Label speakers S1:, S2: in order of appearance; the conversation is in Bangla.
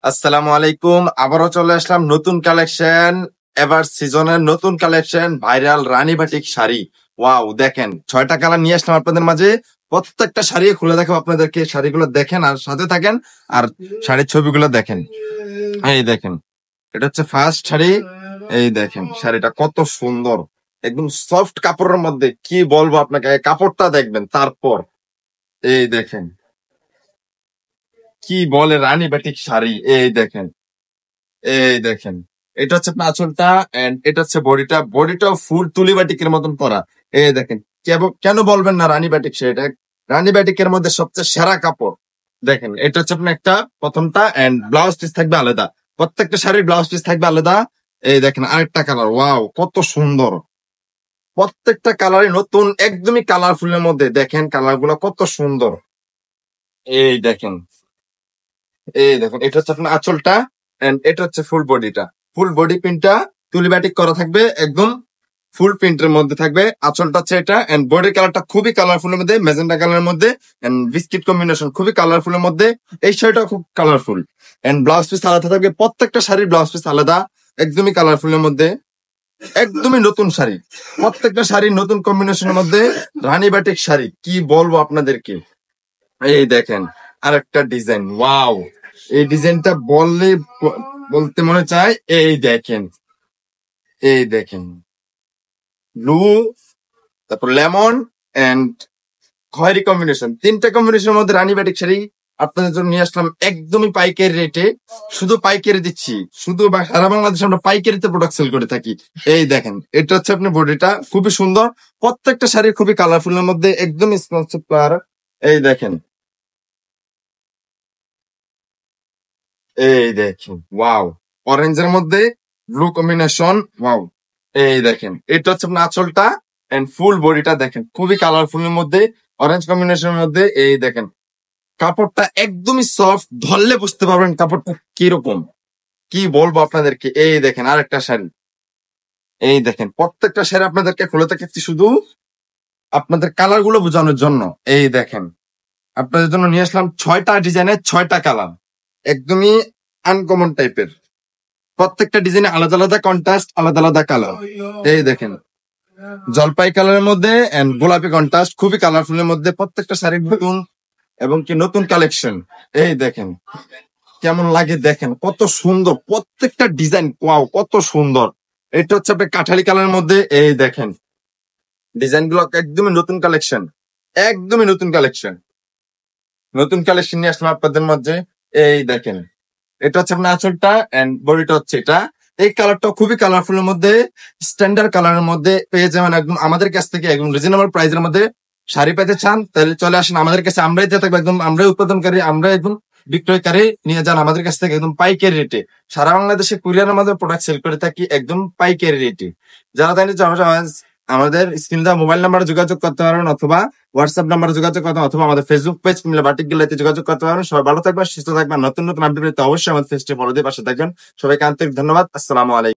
S1: আসসালামু আলাইকুম। আবারও চলে আসলাম নতুন কালেকশন, এবার সিজনের নতুন কালেকশন, ভাইরাল রানী বাটিক শাড়ি। ওয়াও, দেখেন 6টা কালার নিয়ে আসলাম আপনাদের মাঝে। প্রত্যেকটা শাড়ি খুলে দেখাবো আপনাদেরকে। শাড়িগুলো দেখেন আর সাথে থাকেন, আর শাড়ির ছবিগুলো দেখেন। এই দেখেন, এটা হচ্ছে ফার্স্ট শাড়ি। এই দেখেন শাড়িটা কত সুন্দর, একদম সফট কাপড়ের মধ্যে। কি বলবো আপনাকে, কাপড়টা দেখবেন তারপর। এই দেখেন, কি বলে রানী বাটিক শাড়ি। এই দেখেন, এই দেখেন, এটা হচ্ছে আপনার আঁচলটা, এন্ড এটা হচ্ছে বডিটা। বডিটাও ফুল তুলি বাটিকের মতন করা। এই দেখেন, কেন বলবেন না রানী বাটিক শাড়িটা রানী বাটিকের মধ্যে সবচেয়ে সেরা কাপড়। দেখেন, এটা হচ্ছে আপনার একটা প্রথমটা, এন্ড ব্লাউজ পিস থাকবে আলাদা। প্রত্যেকটা শাড়ির ব্লাউজ পিস থাকবে আলাদা। এই দেখেন আরেকটা কালার, ওয়াও কত সুন্দর। প্রত্যেকটা কালারই নতুন, একদমই কালারফুলের মধ্যে। দেখেন কালার গুলো কত সুন্দর। এই দেখেন, এই দেখুন, এটা হচ্ছে আপনার আঁচলটা, এন্ড এটা হচ্ছে ফুল বডিটা। ফুল বডি প্রিন্টটা তুলি বাটিক করা থাকবে, একদম ফুল প্রিন্টের মধ্যে থাকবে। আঁচলটা হচ্ছে এটা, এন্ড বডির কালারটা খুবই কালারফুলের মধ্যে, মেজেন্টা কালারের মধ্যে, এন্ড বিস্কিট কম্বিনেশন খুবই কালারফুলের মধ্যে। এই শাড়িটা খুব কালারফুল, এন্ড ব্লাউজ পিস আলাদা থাকবে। প্রত্যেকটা শাড়ির ব্লাউজ পিস আলাদা, একদমই কালারফুলের মধ্যে, একদমই নতুন শাড়ি। প্রত্যেকটা শাড়ির নতুন কম্বিনেশনের মধ্যে রানী বাটিক শাড়ি। কি বলবো আপনাদেরকে। এই দেখেন আরেকটা ডিজাইন, ওয়াও। এই ডিজাইনটা বলতে মনে চায়। এই দেখেন, এই দেখেন, ব্লু, তারপর লেমন, এন্ড খয়েরি কম্বিনেশন। তিনটা কম্বিনেশনের মধ্যে রানী বাটিক শাড়ি আপনাদের জন্য নিয়ে আসলাম একদমই পাইকারি রেটে। শুধু পাইকারি দিচ্ছি, শুধু সারা বাংলাদেশে আমরা পাইকারিতে প্রোডাক্ট সেল করে থাকি। এই দেখেন, এটা হচ্ছে আপনার বডিটা, খুবই সুন্দর। প্রত্যেকটা শাড়ি খুবই কালারফুলের মধ্যে, একদম স্পন্সিভ কালার। এই দেখেন, এই দেখেন, ওয়াও, অরেঞ্জের মধ্যে ব্লু কম্বিনেশন, ওয়াও। এই দেখেন, এটা হচ্ছে আপনার আঁচলটা, এন্ড ফুল বডিটা দেখেন খুবই কালারফুলের মধ্যে, অরেঞ্জ কম্বিনেশনের মধ্যে। এই দেখেন, কাপড়টা একদমই সফট, ধরলে বুঝতে পারবেন কাপড়টা কিরকম। কি বলবো আপনাদেরকে। এই দেখেন আরেকটা শাড়ি। এই দেখেন, প্রত্যেকটা শাড়ি আপনাদেরকে খুলে থাকছি শুধু আপনাদের কালার গুলো বোঝানোর জন্য। এই দেখেন, আপনাদের জন্য নিয়ে আসলাম 6টা ডিজাইনের 6টা কালার, একদমই আনকমন টাইপের। প্রত্যেকটা ডিজাইনে আলাদা আলাদা কন্ট্রাস্ট, আলাদা আলাদা কালার। এই দেখেন, জলপাই কালারের মধ্যে এন্ড গোলাপি কন্ট্রাস্ট, খুবই কালারফুলের মধ্যে। প্রত্যেকটা শাড়ি নতুন এবং কি নতুন কালেকশন। এই দেখেন কেমন লাগে, দেখেন কত সুন্দর প্রত্যেকটা ডিজাইন, ওয়াও কত সুন্দর। এটা হচ্ছে আপনার কাঠালি কালারের মধ্যে। এই দেখেন, ডিজাইন গুলো একদমই নতুন কালেকশন, একদমই নতুন কালেকশন। নতুন কালেকশন নিয়ে আসলাম আপনাদের মধ্যে। এই দেখেন, এটা হচ্ছে আপনার আঁচলটা, এন্ড বডিটা হচ্ছে এটা। এই কালারটা খুবই কালারফুলের মধ্যে, স্ট্যান্ডার্ড কালারের মধ্যে পেয়ে যাবেন একদম আমাদের কাছ থেকে। একদম রিজনেবল প্রাইসের মধ্যে শাড়ি পেতে চান তাহলে চলে আসেন আমাদের কাছে। আমরাই দিয়ে থাকবো, একদম আমরাই উৎপাদনকারী, আমরা একদম বিক্রয়কারী। নিয়ে যান আমাদের কাছ থেকে একদম পাইকারি রেটে। সারা বাংলাদেশে কুরিয়ারের মাধ্যমে প্রোডাক্ট সেল করে থাকি একদম পাইকারি রেটে। যারা তাই আমাদের স্ক্রিনে দেওয়া মোবাইল নাম্বারে যোগাযোগ করতে পারবেন, অথবা হোয়াটসঅ্যাপ নাম্বারে যোগাযোগ করতে পারবেন, অথবা আমাদের ফেসবুক পেজ কিংবা বাটিক গেলাতে যোগাযোগ করতে পারবেন। সবাই ভালো থাকবেন, সুস্থ থাকবেন। নতুন নতুন আপডেট পেতে অবশ্যই আমাদের পেজটি ফলো দিয়ে পাশে থাকবেন। সবাইকে আন্তরিক ধন্যবাদ। আসসালামু আলাইকুম।